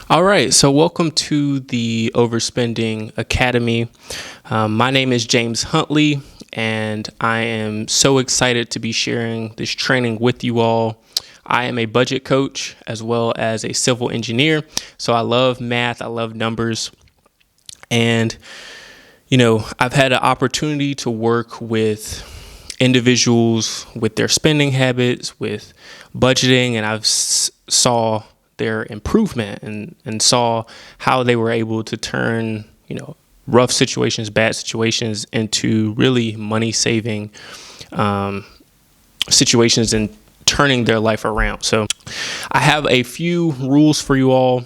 All right, so welcome to the Overspending Academy. My name is James Huntley, and I am so excited to be sharing this training with you all. I am a budget coach as well as a civil engineer, so I love math, I love numbers, and I've had an opportunity to work with individuals with their spending habits, with budgeting, and I've saw their improvement and saw how they were able to turn, rough situations, bad situations into really money saving situations and turning their life around. So I have a few rules for you all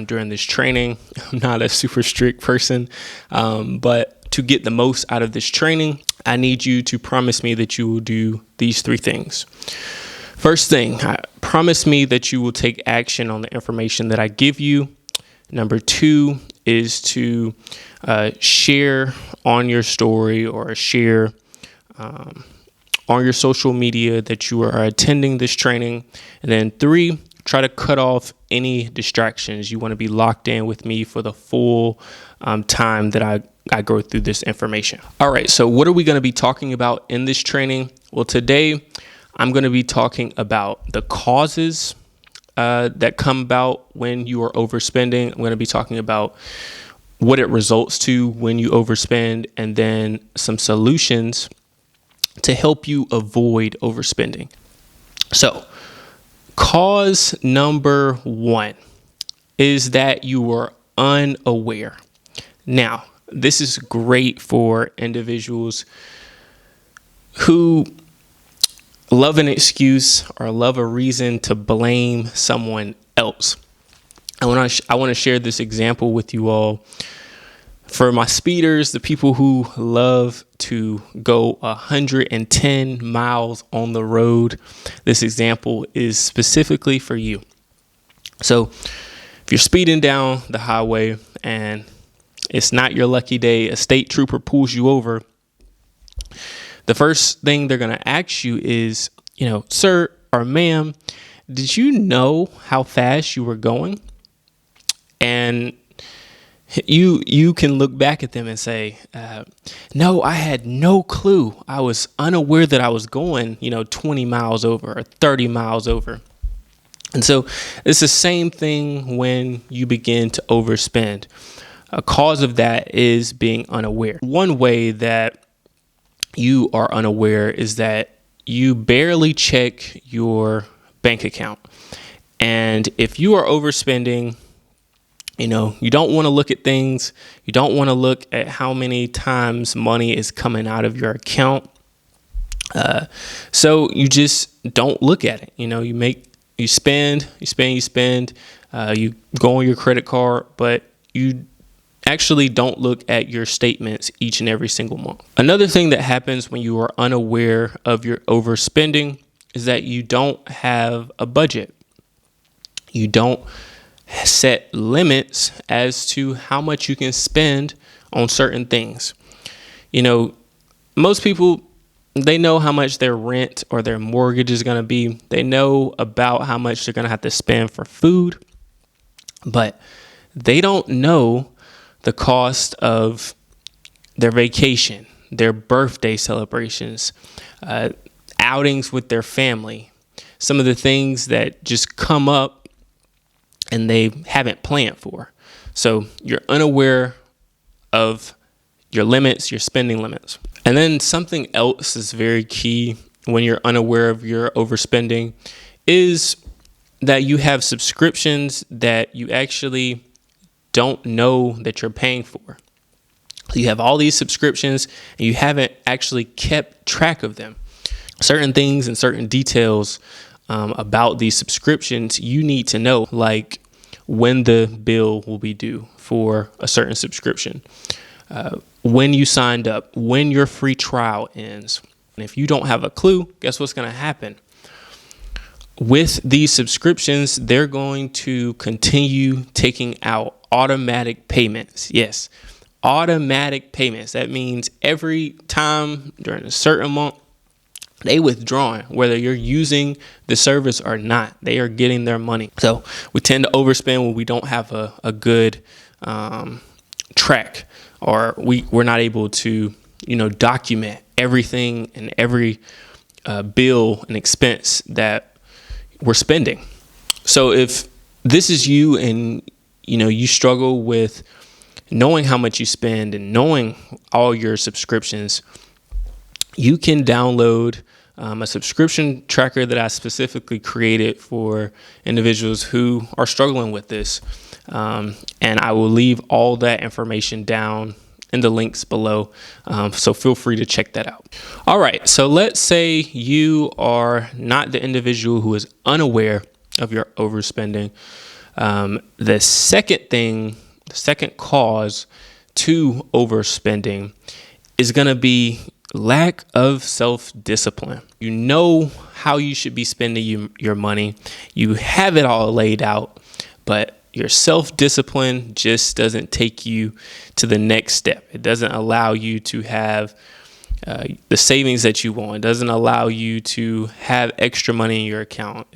during this training. I'm not a super strict person, but to get the most out of this training, I need you to promise me that you will do these three things. First thing, promise me that you will take action on the information that I give you. Number two is to share on your story or share on your social media that you are attending this training. And then three, try to cut off any distractions. You want to be locked in with me for the full time that I go through this information. All right, so what are we going to be talking about in this training? Well, today I'm going to be talking about the causes that come about when you are overspending. I'm going to be talking about what it results to when you overspend, and then some solutions to help you avoid overspending. So, cause number one is that you are unaware. Now, this is great for individuals who love an excuse or love a reason to blame someone else. I want to share this example with you all. For my speeders, the people who love to go 110 miles on the road, this example is specifically for you. So if you're speeding down the highway and it's not your lucky day, a state trooper pulls you over, the first thing they're going to ask you is, sir or ma'am, did you know how fast you were going? And you can look back at them and say, no, I had no clue. I was unaware that I was going, 20 miles over or 30 miles over. And so it's the same thing when you begin to overspend. A cause of that is being unaware. One way that you are unaware is that you barely check your bank account. And if you are overspending, you don't want to look at things. You don't want to look at how many times money is coming out of your account. So you just don't look at it. You spend, you go on your credit card, but you actually don't look at your statements each and every single month. Another thing that happens when you are unaware of your overspending is that you don't have a budget. You don't set limits as to how much you can spend on certain things. Most people, they know how much their rent or their mortgage is going to be. They know about how much they're going to have to spend for food, but they don't know the cost of their vacation, their birthday celebrations, outings with their family, some of the things that just come up and they haven't planned for. So you're unaware of your limits, your spending limits. And then something else is very key when you're unaware of your overspending is that you have subscriptions that you actually don't know that you're paying for. So you have all these subscriptions and you haven't actually kept track of them. Certain things and certain details about these subscriptions you need to know, like when the bill will be due for a certain subscription, when you signed up, when your free trial ends. And if you don't have a clue, guess what's going to happen? With these subscriptions, they're going to continue taking out automatic payments. Yes, automatic payments. That means every time during a certain month, they withdrawing, whether you're using the service or not. They are getting their money. So we tend to overspend when we don't have a good track, or we're not able to, document everything and every bill and expense that we're spending. So if this is you and, you struggle with knowing how much you spend and knowing all your subscriptions, you can download a subscription tracker that I specifically created for individuals who are struggling with this. And I will leave all that information down in the links below. So feel free to check that out. All right. So let's say you are not the individual who is unaware of your overspending. The second cause to overspending is going to be lack of self-discipline. You know how you should be spending your money. You have it all laid out, but your self-discipline just doesn't take you to the next step. It doesn't allow you to have the savings that you want. It doesn't allow you to have extra money in your account.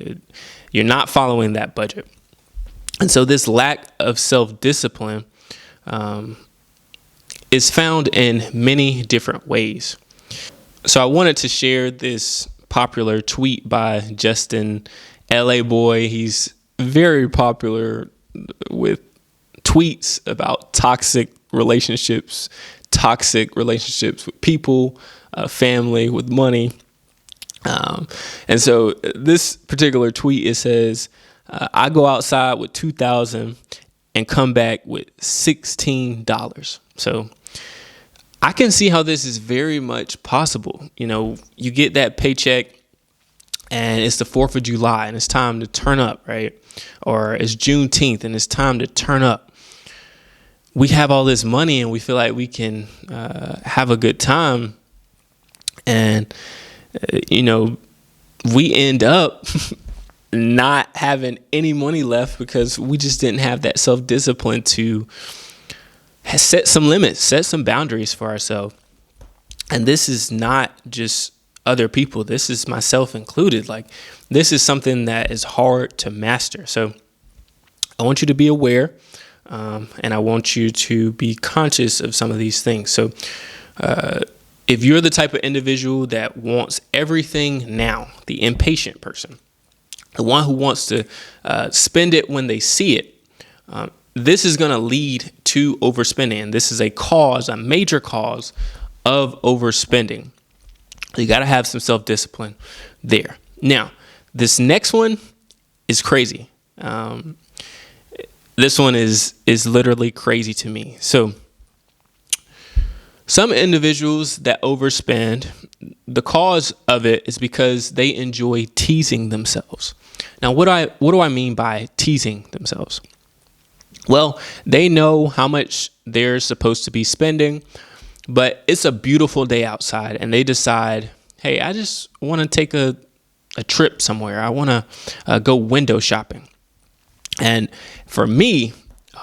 You're not following that budget. And so this lack of self-discipline is found in many different ways. So I wanted to share this popular tweet by Justin LA Boy. He's very popular with tweets about toxic relationships with people, family, with money. And so this particular tweet, it says, I go outside with $2,000 and come back with $16. So I can see how this is very much possible. You get that paycheck and it's the 4th of July and it's time to turn up, right? Or it's Juneteenth and it's time to turn up. We have all this money and we feel like we can have a good time. And, we end up not having any money left because we just didn't have that self-discipline to set some limits, set some boundaries for ourselves. And this is not just other people. This is myself included. Like, this is something that is hard to master. So I want you to be aware, and I want you to be conscious of some of these things. So if you're the type of individual that wants everything now, the impatient person, the one who wants to spend it when they see it, this is going to lead to overspending. This is a major cause of overspending. You got to have some self-discipline there. Now, this next one is crazy. This one is literally crazy to me. So some individuals that overspend, the cause of it is because they enjoy teasing themselves. Now, what do I mean by teasing themselves? Well, they know how much they're supposed to be spending, but it's a beautiful day outside and they decide, hey, I just want to take a trip somewhere. I want to go window shopping. And for me,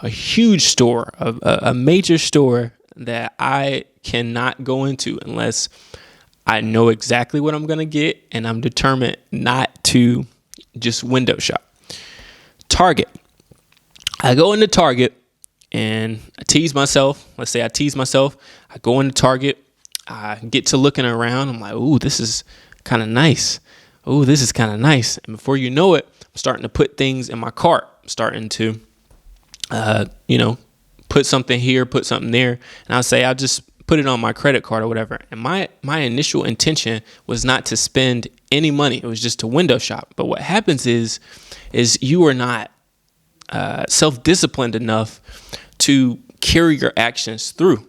a huge store, a major store that I cannot go into unless I know exactly what I'm going to get and I'm determined not to just window shop. Target. I go into Target and I tease myself. Let's say I tease myself. I go into Target. I get to looking around. I'm like, ooh, this is kind of nice. Ooh, this is kind of nice. And before you know it, I'm starting to put things in my cart. I'm starting to, put something here, put something there. And I'll say, I'll just put it on my credit card or whatever. And my initial intention was not to spend any money. It was just to window shop. But what happens is you are not self-disciplined enough to carry your actions through.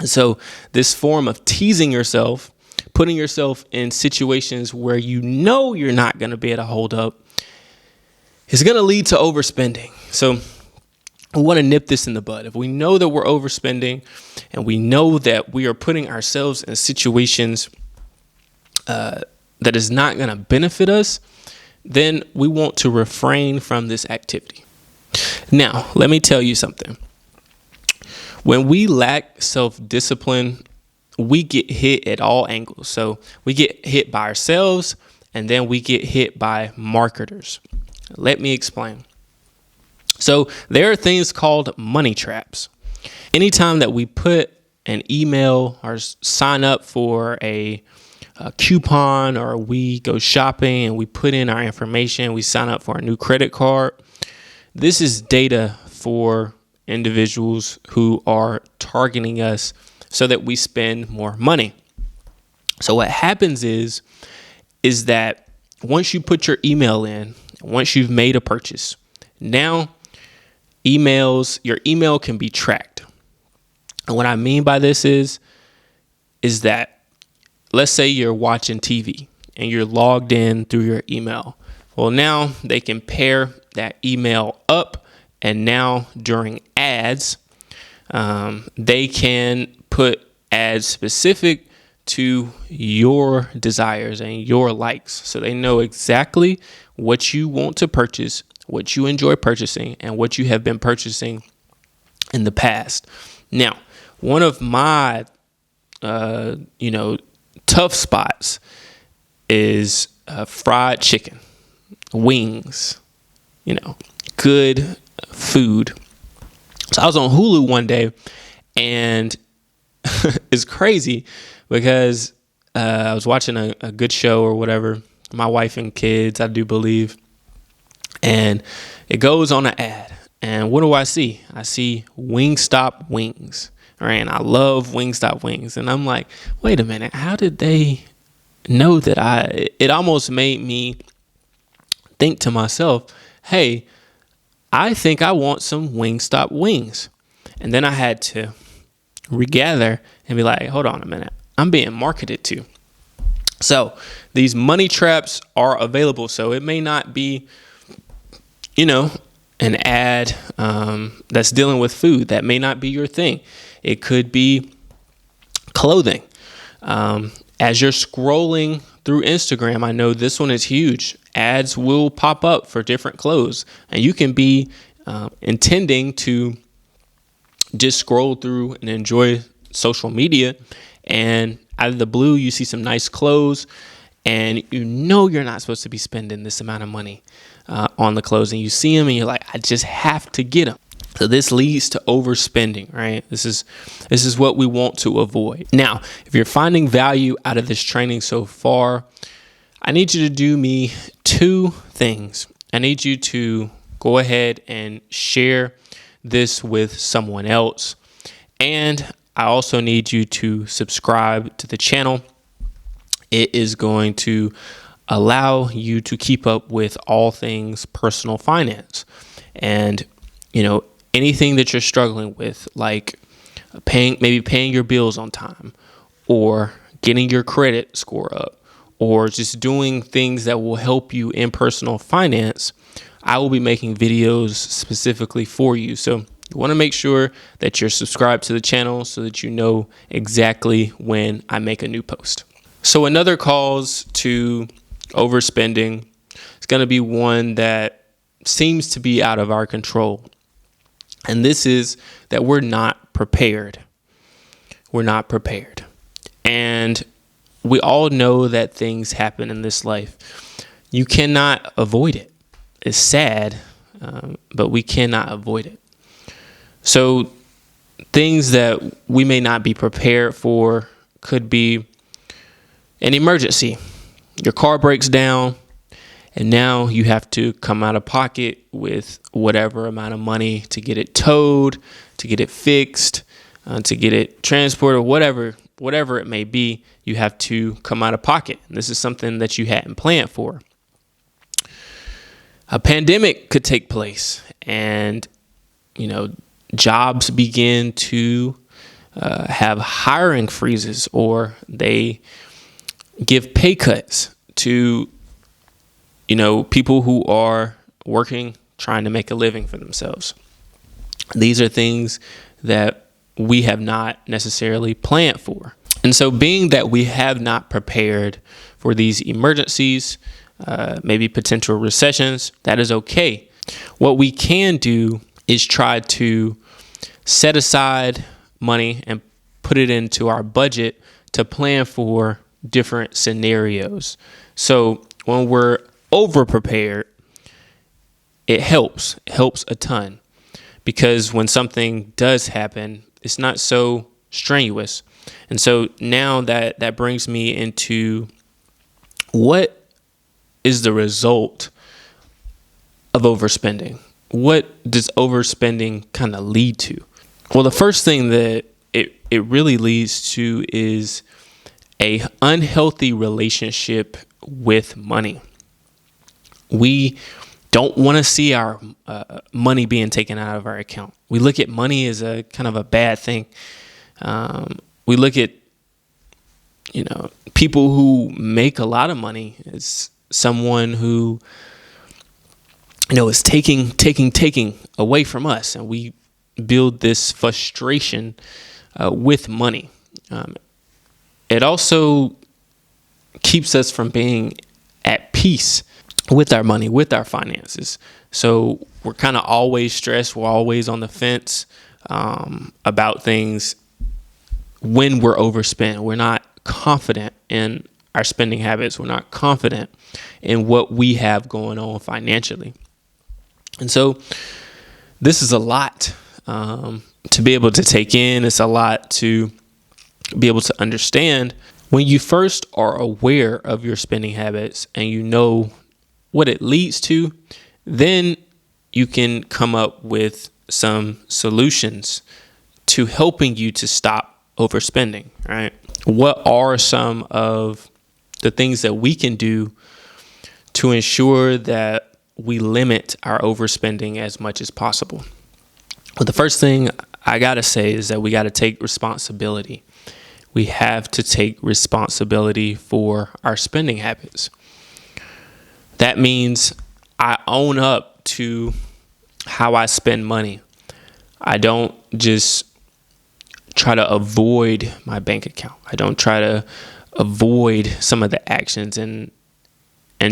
So this form of teasing yourself, putting yourself in situations where you know you're not going to be able to hold up, is going to lead to overspending. So we want to nip this in the bud. If we know that we're overspending and we know that we are putting ourselves in situations that is not going to benefit us, then we want to refrain from this activity. Now, let me tell you something. When we lack self-discipline we get hit at all angles. So we get hit by ourselves, and then we get hit by marketers. Let me explain. So there are things called money traps. Anytime that we put an email or sign up for a coupon, or we go shopping and we put in our information, we sign up for a new credit card, this is data for individuals who are targeting us so that we spend more money. So what happens is that once you put your email in, once you've made a purchase, now your email can be tracked. And what I mean by this is that, let's say you're watching TV and you're logged in through your email. Well, now they can pair that email up, and now during ads, they can put ads specific to your desires and your likes. So they know exactly what you want to purchase, what you enjoy purchasing, and what you have been purchasing in the past. Now, one of my, tough spots is fried chicken, wings, good food. So I was on Hulu one day, and it's crazy because I was watching a good show or whatever, my wife and kids, I do believe, and it goes on an ad. And what do I see? I see Wingstop wings. All right, and I love Wingstop wings. And I'm like, wait a minute, how did they know that it almost made me think to myself, hey, I think I want some Wingstop wings. And then I had to regather and be like, hold on a minute, I'm being marketed to. So these money traps are available. So it may not be, an ad that's dealing with food. That may not be your thing. It could be clothing. As you're scrolling through Instagram, I know this one is huge. Ads will pop up for different clothes, and you can be intending to just scroll through and enjoy social media, and out of the blue, you see some nice clothes, and you're not supposed to be spending this amount of money on the clothes, and you see them and you're like, I just have to get them. So this leads to overspending, right? This is what we want to avoid. Now, if you're finding value out of this training so far, I need you to do me two things. I need you to go ahead and share this with someone else. And I also need you to subscribe to the channel. It is going to allow you to keep up with all things personal finance. And, anything that you're struggling with, like paying your bills on time, or getting your credit score up, or just doing things that will help you in personal finance, I will be making videos specifically for you. So you want to make sure that you're subscribed to the channel so that you know exactly when I make a new post. So another cause to overspending is going to be one that seems to be out of our control. And this is that we're not prepared. We're not prepared. And we all know that things happen in this life. You cannot avoid it. It's sad, but we cannot avoid it. So things that we may not be prepared for could be an emergency. Your car breaks down, and now you have to come out of pocket with whatever amount of money to get it towed, to get it fixed, to get it transported, whatever it may be. You have to come out of pocket. And this is something that you hadn't planned for. A pandemic could take place, and jobs begin to have hiring freezes, or they give pay cuts to people who are working, trying to make a living for themselves. These are things that we have not necessarily planned for. And so being that we have not prepared for these emergencies, maybe potential recessions, that is okay. What we can do is try to set aside money and put it into our budget to plan for different scenarios. So when we're over prepared, it helps a ton, because when something does happen, it's not so strenuous. And so now that brings me into what is the result of overspending? What does overspending kind of lead to? Well, the first thing that it really leads to is a unhealthy relationship with money. We don't want to see our money being taken out of our account. We look at money as a kind of a bad thing. We look at, people who make a lot of money as someone who, is taking away from us, and we build this frustration with money. It also keeps us from being at peace with our money, with our finances. So we're kind of always stressed. We're always on the fence about things when we're overspent. We're not confident in our spending habits. We're not confident in what we have going on financially. And so this is a lot to be able to take in. It's a lot to be able to understand. When you first are aware of your spending habits and you know what it leads to, then you can come up with some solutions to helping you to stop overspending, right? What are some of the things that we can do to ensure that we limit our overspending as much as possible? Well, the first thing I got to say is that we got to take responsibility. We have to take responsibility for our spending habits. That means I own up to how I spend money. I don't just try to avoid my bank account. I don't try to avoid some of the actions and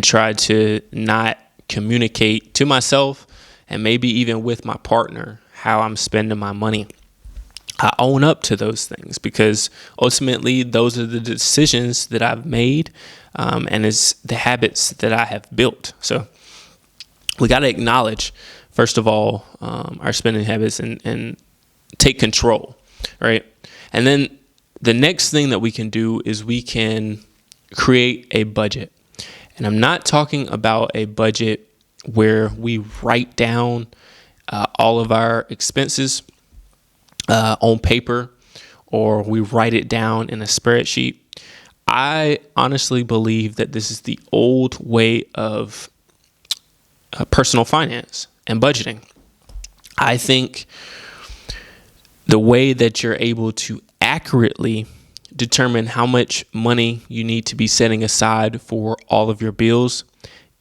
try to not communicate to myself and maybe even with my partner how I'm spending my money. I own up to those things because ultimately those are the decisions that I've made, and it's the habits that I have built. So we got to acknowledge, first of all, our spending habits and take control, right? And then the next thing that we can do is we can create a budget. And I'm not talking about a budget where we write down all of our expenses on paper, or we write it down in a spreadsheet. I honestly believe that this is the old way of personal finance and budgeting. I think the way that you're able to accurately determine how much money you need to be setting aside for all of your bills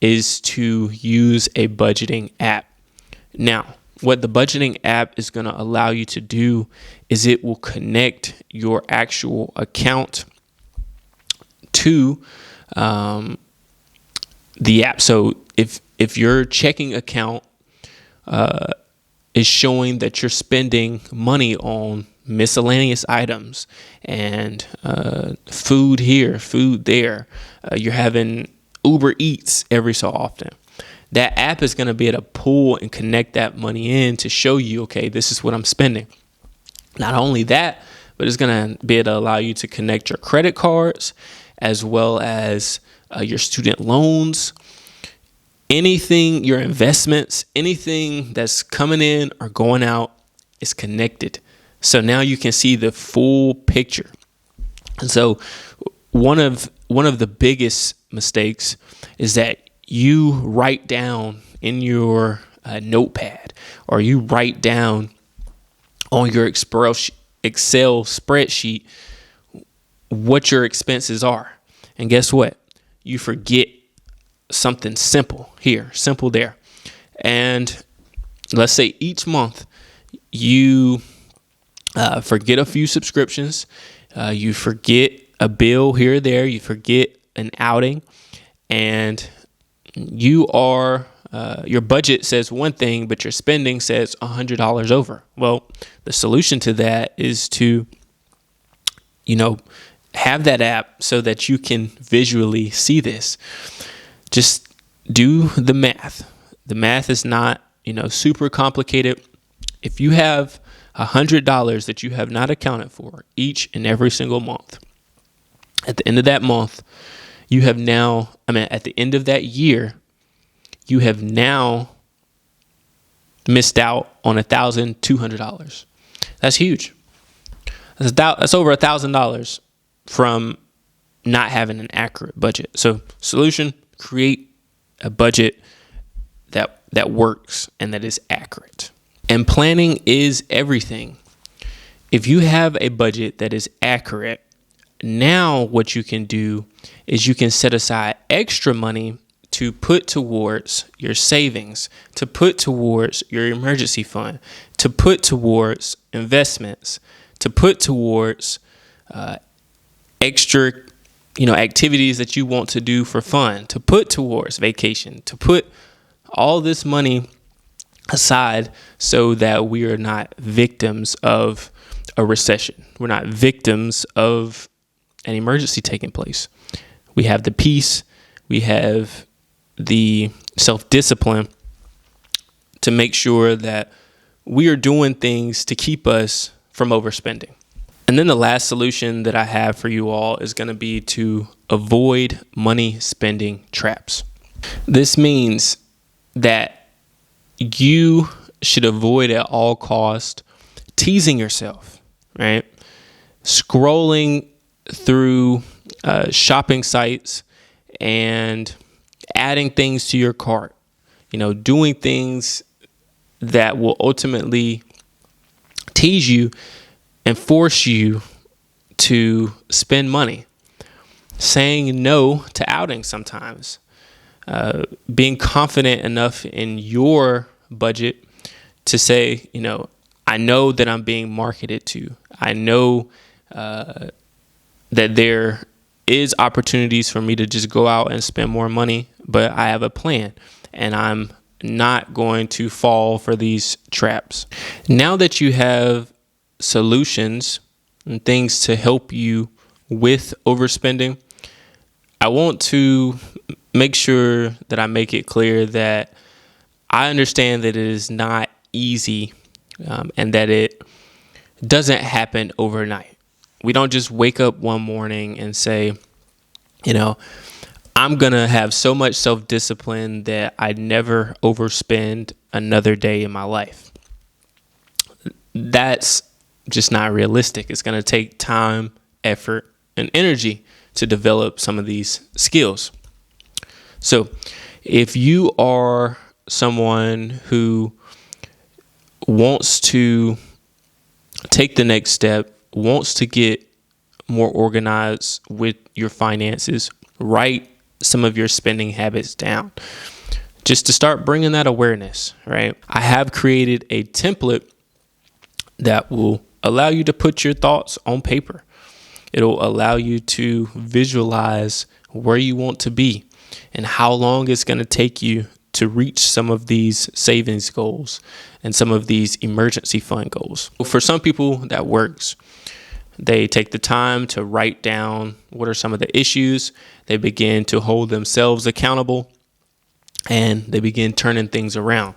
is to use a budgeting app. Now, what the budgeting app is going to allow you to do is it will connect your actual account to the app. So if your checking account is showing that you're spending money on miscellaneous items and food here, food there, you're having Uber Eats every so often, that app is going to be able to pull and connect that money in to show you, okay, this is what I'm spending. Not only that, but it's going to be able to allow you to connect your credit cards as well as your student loans, anything, your investments, anything that's coming in or going out is connected. So now you can see the full picture. And so one of the biggest mistakes is that you write down in your notepad, or you write down on your Excel spreadsheet what your expenses are. And guess what? You forget something simple here, simple there. And let's say each month you forget a few subscriptions, you forget a bill here or there, you forget an outing, and you are your budget says one thing, but your spending says $100 over. Well, the solution to that is to, have that app so that you can visually see this. Just do the math. The math is not, super complicated. If you have $100 that you have not accounted for each and every single month, at the end of that month, at the end of that year, you have now missed out on $1,200. That's huge. That's over $1,000 from not having an accurate budget. So solution, create a budget that works and that is accurate. And planning is everything. If you have a budget that is accurate, now what you can do is you can set aside extra money to put towards your savings, to put towards your emergency fund, to put towards investments, to put towards extra, activities that you want to do for fun, to put towards vacation, to put all this money aside so that we are not victims of a recession. We're not victims of an emergency taking place. We have the peace, we have the self-discipline to make sure that we are doing things to keep us from overspending. And then the last solution that I have for you all is going to be to avoid money spending traps. This means that you should avoid at all costs teasing yourself, right? Scrolling through shopping sites and adding things to your cart, doing things that will ultimately tease you and force you to spend money, saying no to outings sometimes, being confident enough in your budget to say, I know that I'm being marketed to. I know that there is opportunities for me to just go out and spend more money, but I have a plan and I'm not going to fall for these traps. Now that you have solutions and things to help you with overspending, I want to make sure that I make it clear that I understand that it is not easy and that it doesn't happen overnight. We don't just wake up one morning and say, I'm going to have so much self-discipline that I never overspend another day in my life. That's just not realistic. It's going to take time, effort, and energy to develop some of these skills. So if you are someone who wants to take the next step, wants to get more organized with your finances, write some of your spending habits down, just to start bringing that awareness, right? I have created a template that will allow you to put your thoughts on paper. It'll allow you to visualize where you want to be and how long it's going to take you to reach some of these savings goals and some of these emergency fund goals. For some people, that works. They take the time to write down what are some of the issues. They begin to hold themselves accountable and they begin turning things around.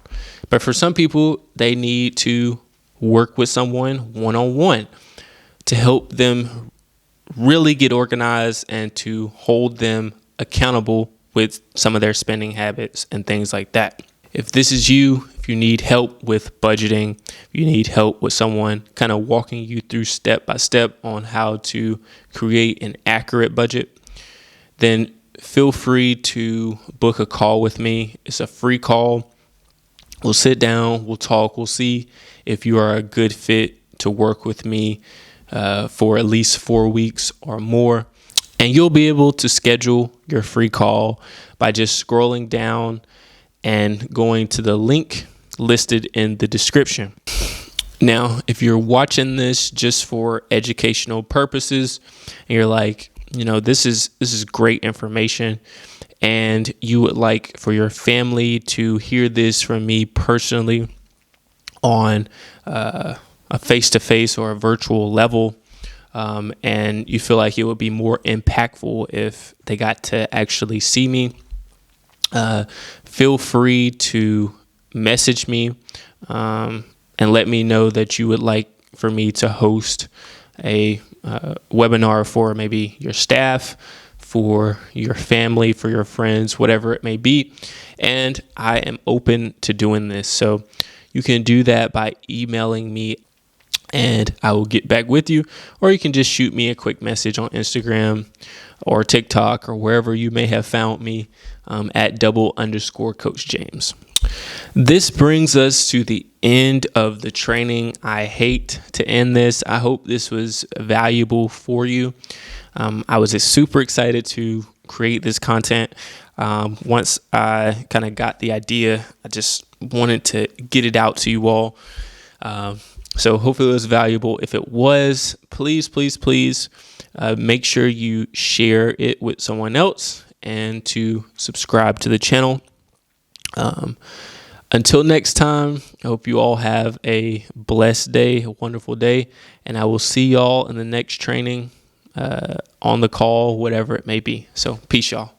But for some people, they need to work with someone one-on-one to help them really get organized and to hold them accountable with some of their spending habits and things like that. If this is you, if you need help with budgeting, if you need help with someone kind of walking you through step by step on how to create an accurate budget, then feel free to book a call with me. It's a free call. We'll sit down, we'll talk, we'll see if you are a good fit to work with me for at least 4 weeks or more. And you'll be able to schedule your free call by just scrolling down and going to the link listed in the description. Now, if you're watching this just for educational purposes and you're like, this is great information and you would like for your family to hear this from me personally on a face-to-face or a virtual level, and you feel like it would be more impactful if they got to actually see me, feel free to message me and let me know that you would like for me to host a webinar for maybe your staff, for your family, for your friends, whatever it may be. And I am open to doing this. So you can do that by emailing me and I will get back with you, or you can just shoot me a quick message on Instagram or TikTok or wherever you may have found me at @double_Coach James. This brings us to the end of the training. I hate to end this. I hope this was valuable for you. I was super excited to create this content. Once I kind of got the idea, I just wanted to get it out to you all. So hopefully it was valuable. If it was, please make sure you share it with someone else and to subscribe to the channel. Until next time, I hope you all have a blessed day, a wonderful day, and I will see y'all in the next training, on the call, whatever it may be. So peace, y'all.